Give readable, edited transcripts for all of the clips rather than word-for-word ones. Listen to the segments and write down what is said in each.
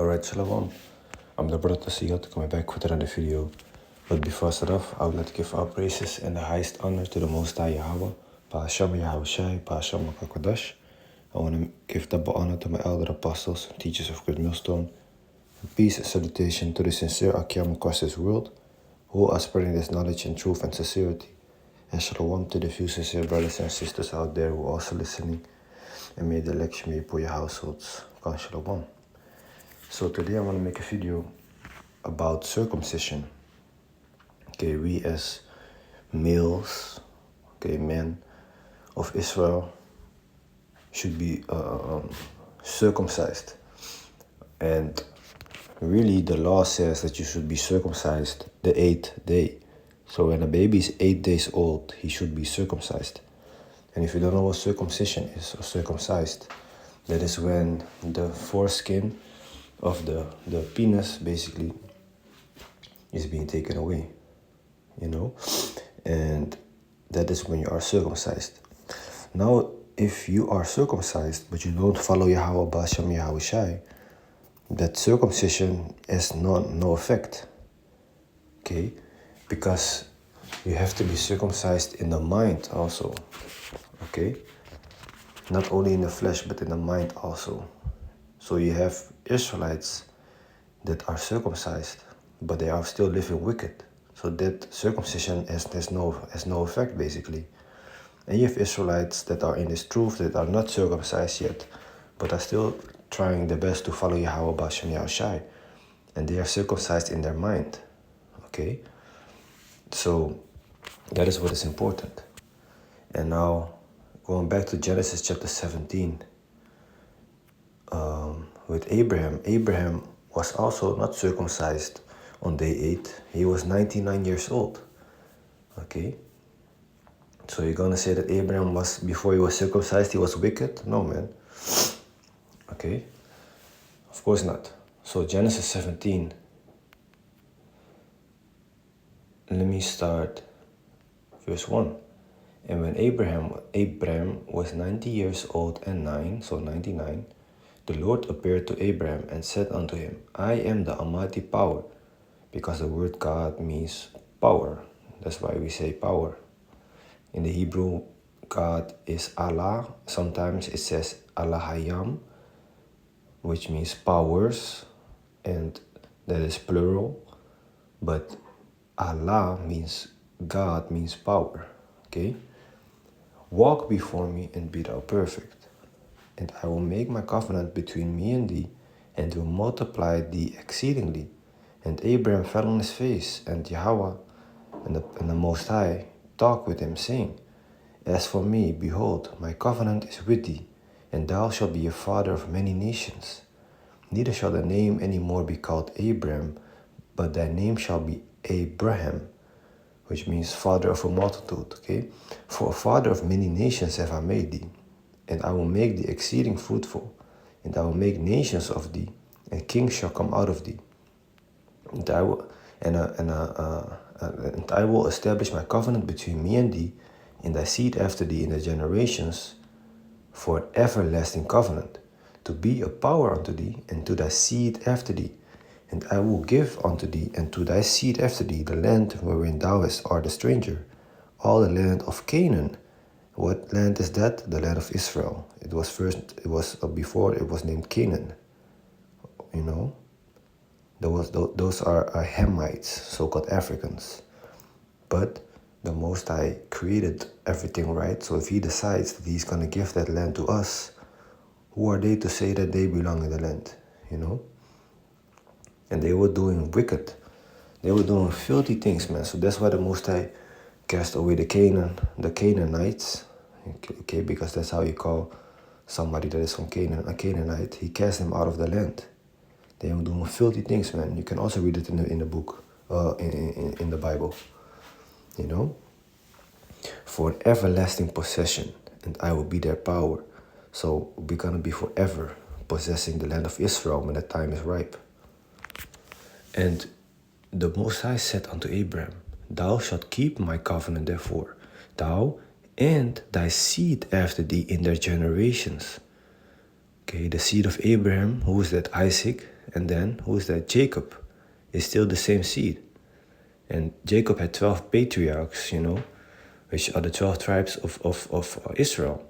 Alright, Shalom. I'm the brother Siyat, coming back with another video. But before I start off, I would like to give all praises and the highest honor to the Most High Yahweh, Ba'ashem Yahushai, Ba'ashem HaKadosh. I want to give double honor to my elder apostles and teachers of Great Millstone. Peace and salutation to the sincere Akim across this world, who are spreading this knowledge in truth and sincerity. And Shalom to the few sincere brothers and sisters out there who are also listening. And may the election be for your households. Kan Shalom. So today I want to make a video about circumcision. Okay, we as males, men of Israel should be circumcised. And really the law says that you should be circumcised the 8th day. So when a baby is 8 days old, he should be circumcised. And if you don't know what circumcision is, or circumcised, that is when the foreskin of the penis basically is being taken away, and that is when you are circumcised. Now, if you are circumcised, but you don't follow Yahweh Ba'ashem Yahushai, that circumcision has no effect, okay? Because you have to be circumcised in the mind also, okay? Not only in the flesh, but in the mind also. So you have Israelites that are circumcised, but they are still living wicked. So that circumcision has no effect, basically. And you have Israelites that are in this truth, that are not circumcised yet, but are still trying their best to follow Yahweh Ba'ashem Yahushai. And they are circumcised in their mind, okay? So that is what is important. And now, going back to Genesis chapter 17, with Abraham was also not circumcised on day 8. He was 99 years old. Okay? So you're going to say that Abraham was, before he was circumcised, he was wicked? No, man. Okay? Of course not. So Genesis 17. Let me start verse 1. And when Abraham was 90 years old and 9, so 99, the Lord appeared to Abraham and said unto him, I am the Almighty Power, because the word God means power. That's why we say power. In the Hebrew, God is Allah. Sometimes it says Allahayam, which means powers, and that is plural. But Allah means God, means power. Okay? Walk before me and be thou perfect. And I will make my covenant between me and thee, and will multiply thee exceedingly. And Abraham fell on his face, and Yahweh and the Most High talked with him, saying, As for me, behold, my covenant is with thee, and thou shalt be a father of many nations. Neither shall thy name any more be called Abram, but thy name shall be Abraham, which means father of a multitude, okay? For a father of many nations have I made thee. And I will make thee exceeding fruitful, and I will make nations of thee, and kings shall come out of thee. And I will establish my covenant between me and thee, and thy seed after thee in the generations, for an everlasting covenant, to be a power unto thee, and to thy seed after thee. And I will give unto thee, and to thy seed after thee, the land wherein thou art a stranger, all the land of Canaan. What land is that? The land of Israel. Before it was named Canaan. Those are Hamites, so-called Africans. But the Most High created everything, right? So if he decides that he's going to give that land to us, who are they to say that they belong in the land, And they were doing wicked. They were doing filthy things, man. So that's why the Most High cast away the Canaanites, okay, because that's how you call somebody that is from Canaan, a Canaanite. He cast them out of the land. They were doing filthy things, man. You can also read it in the book, in the Bible, For an everlasting possession, and I will be their power. So we're gonna be forever possessing the land of Israel when the time is ripe. And the Most High said unto Abraham, Thou shalt keep my covenant therefore, thou and thy seed after thee in their generations. Okay, the seed of Abraham, who is that? Isaac. And then, who is that? Jacob is still the same seed. And Jacob had 12 patriarchs, which are the 12 tribes of Israel.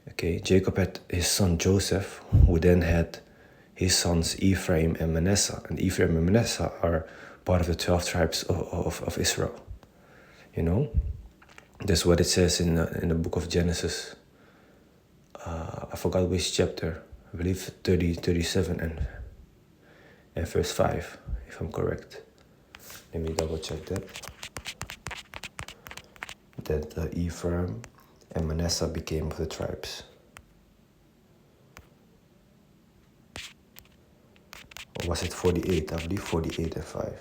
Okay, Jacob had his son Joseph, who then had his sons Ephraim and Manasseh. And Ephraim and Manasseh are part of the 12 tribes of Israel. That's what it says in the book of Genesis. I forgot which chapter. I believe 37 and verse 5, if I'm correct. Let me double check that. That Ephraim and Manasseh became of the tribes. Or was it 48? I believe 48 and 5.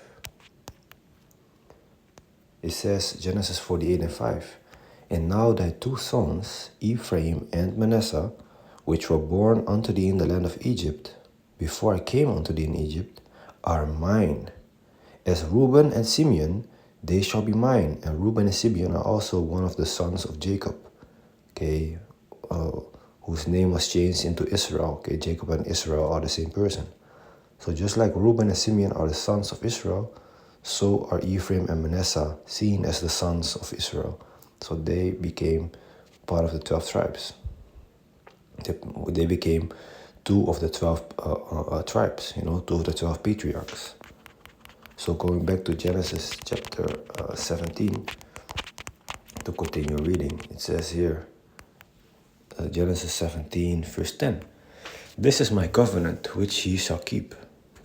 It says, Genesis 48 and 5. And now thy two sons, Ephraim and Manasseh, which were born unto thee in the land of Egypt, before I came unto thee in Egypt, are mine. As Reuben and Simeon, they shall be mine. And Reuben and Simeon are also one of the sons of Jacob, okay, whose name was changed into Israel. Okay, Jacob and Israel are the same person. So just like Reuben and Simeon are the sons of Israel, so are Ephraim and Manasseh seen as the sons of Israel. So they became part of the 12 tribes. They became two of the 12 tribes, 2 of the 12 patriarchs. So going back to Genesis chapter 17, to continue reading, it says here, Genesis 17, verse 10. This is my covenant which ye shall keep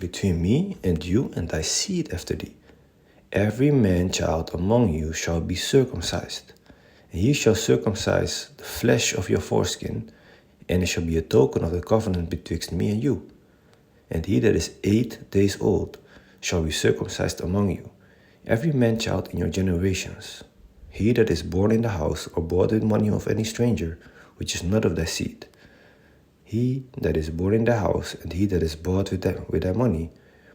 between me and you and thy seed after thee. Every man-child among you shall be circumcised, and ye shall circumcise the flesh of your foreskin, and it shall be a token of the covenant betwixt me and you. And he that is 8 days old shall be circumcised among you, every man-child in your generations. He that is born in the house or bought with money of any stranger, which is not of thy seed. He that is born in the house and he that is bought with thy money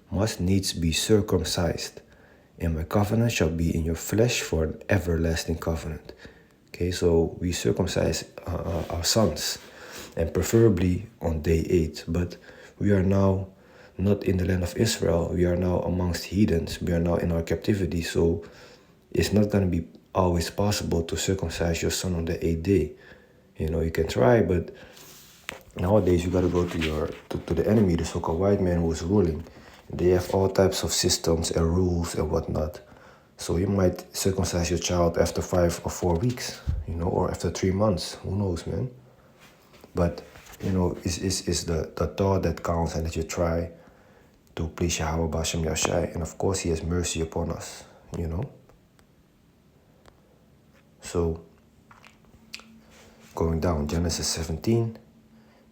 must needs be circumcised. And my covenant shall be in your flesh for an everlasting covenant. Okay, so we circumcise our sons, and preferably on day 8. But we are now not in the land of Israel. We are now amongst heathens. We are now in our captivity. So it's not going to be always possible to circumcise your son on the 8th day. You can try, but nowadays you got to go to the enemy, the so-called white man who is ruling. They have all types of systems and rules and whatnot. So you might circumcise your child after 5 or 4 weeks, or after 3 months. Who knows, man? But, it's the thought that counts, and that you try to please Yahweh Bashem Yashai. And of course, he has mercy upon us, So, going down, Genesis 17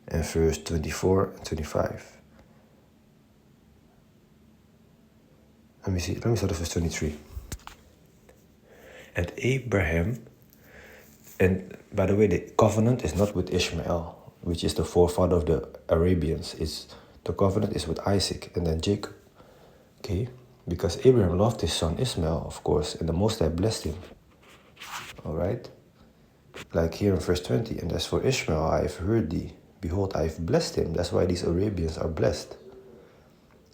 and verse 24 and 25. Let me start with verse 23. And Abraham, and by the way, the covenant is not with Ishmael, which is the forefather of the Arabians. The covenant is with Isaac and then Jacob. Okay? Because Abraham loved his son Ishmael, of course, and the Most High blessed him. Alright? Like here in verse 20, and as for Ishmael, I have heard thee. Behold, I have blessed him. That's why these Arabians are blessed.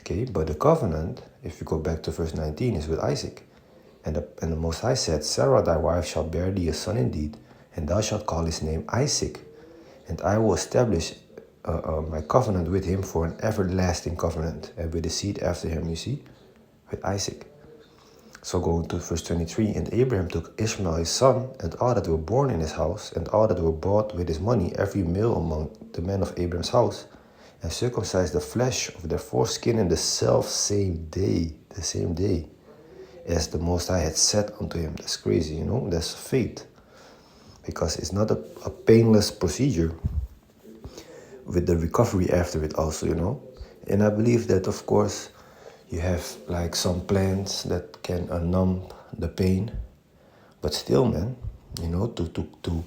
Okay, but the covenant, if you go back to verse 19, is with Isaac. And the Most High said, Sarah thy wife shall bear thee a son indeed, and thou shalt call his name Isaac. And I will establish my covenant with him for an everlasting covenant, and with the seed after him, you see, with Isaac. So going to verse 23, and Abraham took Ishmael his son, and all that were born in his house, and all that were bought with his money, every male among the men of Abraham's house, and circumcised the flesh of their foreskin in the same day, as the Most High had said unto him. That's crazy, that's faith. Because it's not a painless procedure with the recovery after it also, And I believe that, of course, you have like some plants that can numb the pain. But still, man, to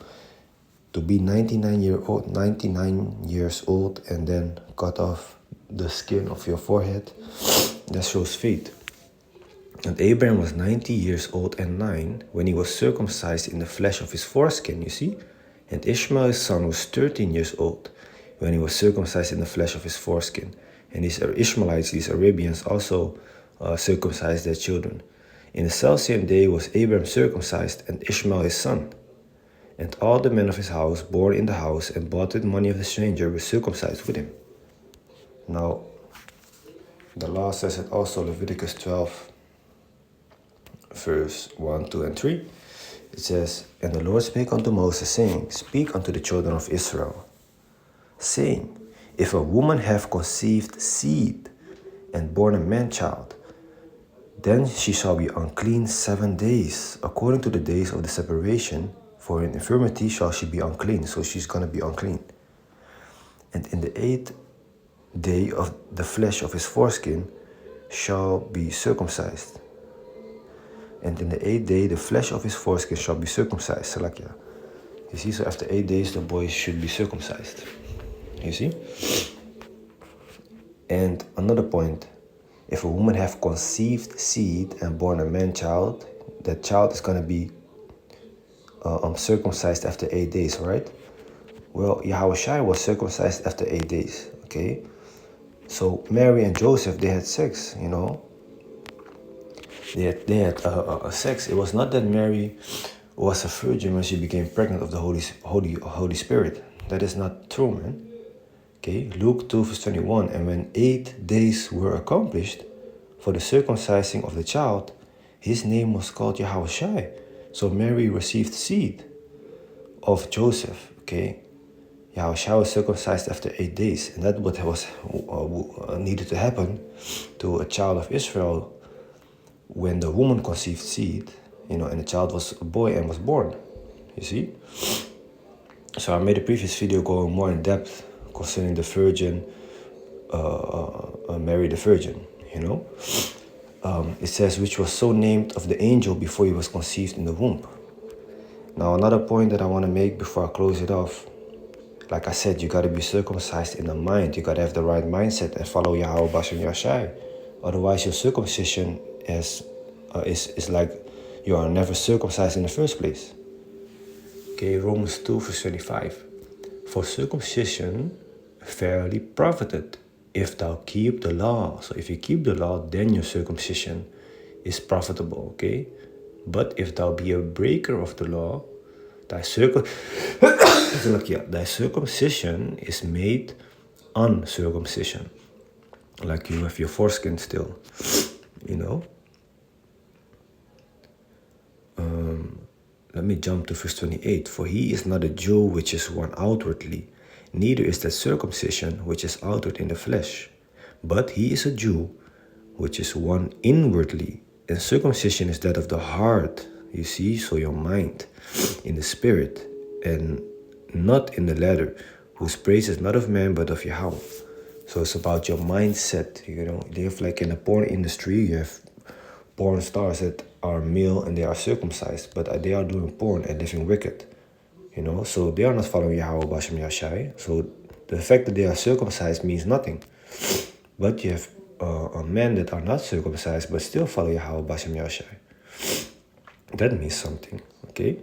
be 99 years old and then cut off the skin of your forehead, that shows faith. And Abraham was 90 years old and 9 when he was circumcised in the flesh of his foreskin, you see. And Ishmael his son was 13 years old when he was circumcised in the flesh of his foreskin. And these Ishmaelites, these Arabians, also circumcised their children. In the selfsame day was Abraham circumcised, and Ishmael his son. And all the men of his house, born in the house and bought with money of the stranger, were circumcised with him. Now, the law says it also, Leviticus 12, verse 1, 2, and 3. It says, And the Lord spake unto Moses, saying, Speak unto the children of Israel, saying, If a woman have conceived seed and born a man-child, then she shall be unclean 7 days, according to the days of the separation, for in infirmity shall she be unclean. So she's going to be unclean. And in the 8th day of the flesh of his foreskin shall be circumcised. And in the 8th day the flesh of his foreskin shall be circumcised. Salakia. You see, so after 8 days the boy should be circumcised. You see? And another point, if a woman have conceived seed and born a man-child, that child is going to be circumcised after 8 days, right? Well, Yahushua was circumcised after 8 days, okay? So Mary and Joseph, they had sex, you know. They had sex. It was not that Mary was a virgin when she became pregnant of the Holy Spirit. That is not true, man. Okay, Luke 2 verse 21, and when 8 days were accomplished for the circumcising of the child, his name was called Yahushua. So Mary received seed of Joseph, okay. Yahushua was circumcised after 8 days, and that's what was needed to happen to a child of Israel when the woman conceived seed, you know, and the child was a boy and was born, you see. So I made a previous video going more in depth concerning the virgin, Mary the Virgin, you know. It says, which was so named of the angel before he was conceived in the womb. Now, another point that I want to make before I close it off, like I said, you got to be circumcised in the mind. You got to have the right mindset and follow Yahweh Bashem Yashai. Otherwise, your circumcision is like you are never circumcised in the first place. Okay, Romans 2 verse 25. For circumcision verily profited, if thou keep the law. So if you keep the law, then your circumcision is profitable, okay? But if thou be a breaker of the law, thy circumcision is made uncircumcision. Like you have your foreskin still, you know? Let me jump to verse 28. For he is not a Jew which is one outwardly, neither is that circumcision which is outward in the flesh. But he is a Jew which is one inwardly, and circumcision is that of the heart, you see, so your mind, in the spirit, and not in the letter, whose praise is not of man but of Yahweh. So it's about your mindset, you know. They have, like in the porn industry, you have porn stars that are male and they are circumcised, but they are doing porn and living wicked, you know. So they are not following Yahweh Bashem Yashai. So the fact that they are circumcised means nothing. But you have men that are not circumcised but still follow Yahweh Bashem Yashai. That means something, okay?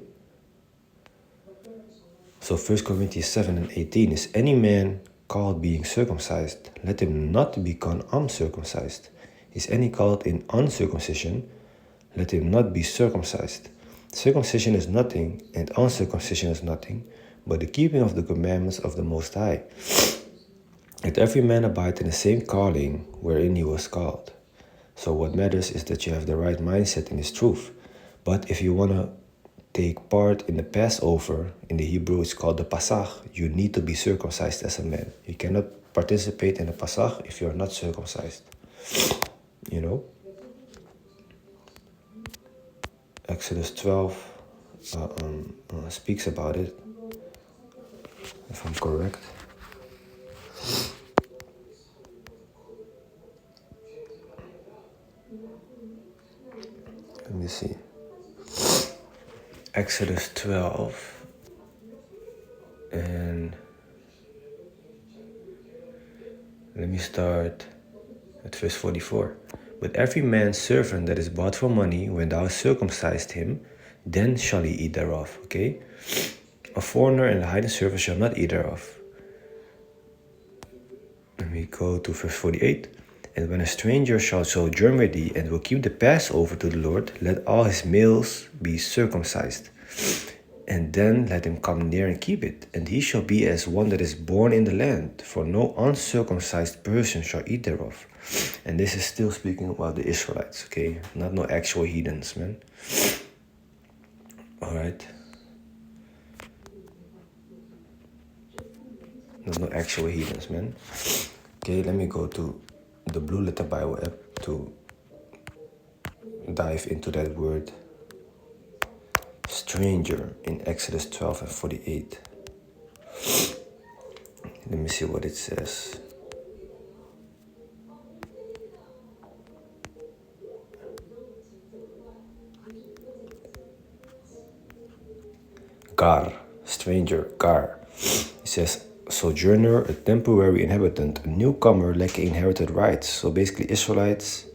So 1 Corinthians 7 and 18 is, any man called being circumcised, let him not become uncircumcised. Is any called in uncircumcision, let him not be circumcised. Circumcision is nothing, and uncircumcision is nothing, but the keeping of the commandments of the Most High. Let every man abide in the same calling wherein he was called. So what matters is that you have the right mindset in this truth. But if you want to take part in the Passover, in the Hebrew it's called the Pasach, you need to be circumcised as a man. You cannot participate in the Pasach if you are not circumcised. You know? Exodus 12 speaks about it, if I'm correct. Let me see. Exodus 12 and let me start at verse 44. But every man's servant that is bought for money, when thou circumcised him, then shall he eat thereof, okay? A foreigner and a hidden servant shall not eat thereof. Let me we go to verse 48. And when a stranger shall sojourn with thee, and will keep the Passover to the Lord, let all his males be circumcised. And then let him come near and keep it. And he shall be as one that is born in the land, for no uncircumcised person shall eat thereof. And this is still speaking about the Israelites, okay? Not no actual heathens, man. Alright? Not no actual heathens, man. Okay, let me go to the Blue Letter Bible app to dive into that word stranger in Exodus 12 and 48. Let me see what it says. Gar, stranger, gar. It says sojourner, a temporary inhabitant, a newcomer lacking inherited rights. So basically Israelites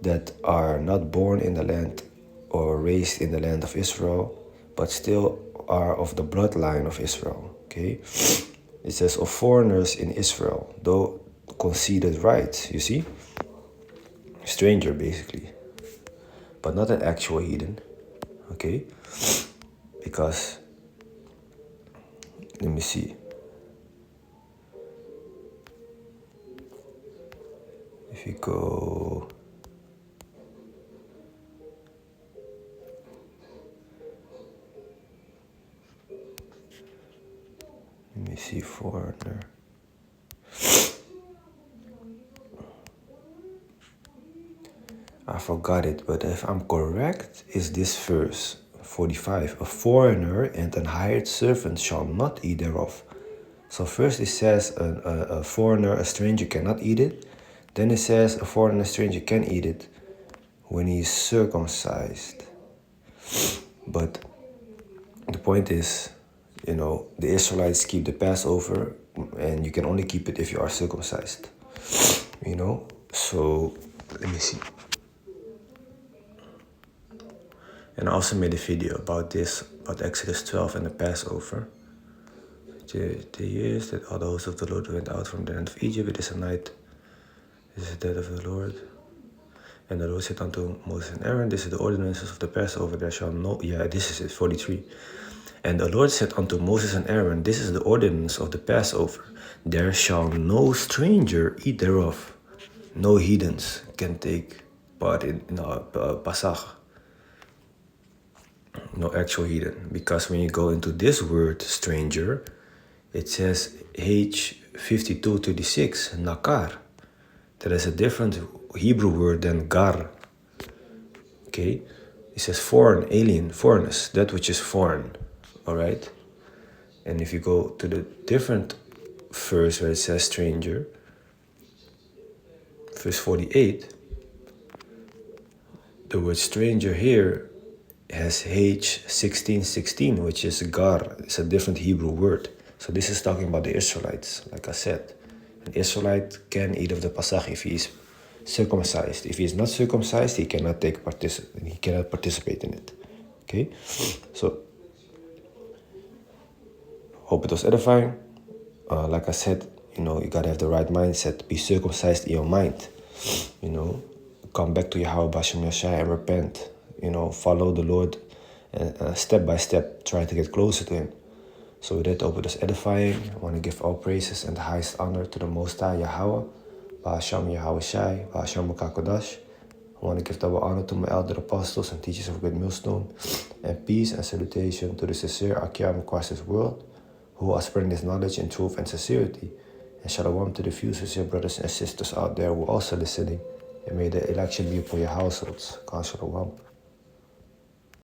that are not born in the land or raised in the land of Israel, but still are of the bloodline of Israel, okay? It says of foreigners in Israel, though conceded rights, you see? Stranger, basically. But not an actual heathen, okay? Because, let me see. If you go... Let me see, foreigner. I forgot it, but if I'm correct, is this verse 45. A foreigner and an hired servant shall not eat thereof. So first it says a foreigner, a stranger cannot eat it. Then it says a foreigner, a stranger can eat it when he is circumcised. But the point is, you know, the Israelites keep the Passover, and you can only keep it if you are circumcised. You know, so let me see. And I also made a video about this, about Exodus 12 and the Passover. The years that all the hosts of the Lord went out from the land of Egypt, it is a night, this is the dead of the Lord. And the Lord said unto Moses and Aaron, this is the ordinances of the Passover, there shall no, this is it, 43. And the Lord said unto Moses and Aaron, this is the ordinance of the Passover, there shall no stranger eat thereof. No heathens can take part in Pasach. No actual heathen. Because when you go into this word, stranger, it says H5236, nakar. That is a different Hebrew word than gar. Okay? It says foreign, alien, foreigners, that which is foreign. Alright? And if you go to the different verse where it says stranger, verse 48, the word stranger here has H1616, which is gar. It's a different Hebrew word. So this is talking about the Israelites, like I said. An Israelite can eat of the Pasach if he is circumcised. If he is not circumcised, he cannot participate in it. Okay? So, hope it was edifying. Like I said, you know, you gotta have the right mindset. Be circumcised in your mind. You know, come back to Yahweh Bashem Yashai and repent. You know, follow the Lord and step by step try to get closer to Him. So with that, hope it was edifying. I want to give all praises and the highest honor to the Most High Yahweh, Ba'asham Yahweh Shai, Ba'asham Makakodash. I want to give double honor to my elder apostles and teachers of Great Millstone, and peace and salutation to the sincere Akyam across this world, who are spreading this knowledge in truth and sincerity. And shalom to the few sincere brothers and sisters out there who are also listening, and may the election be upon your households. God shalom.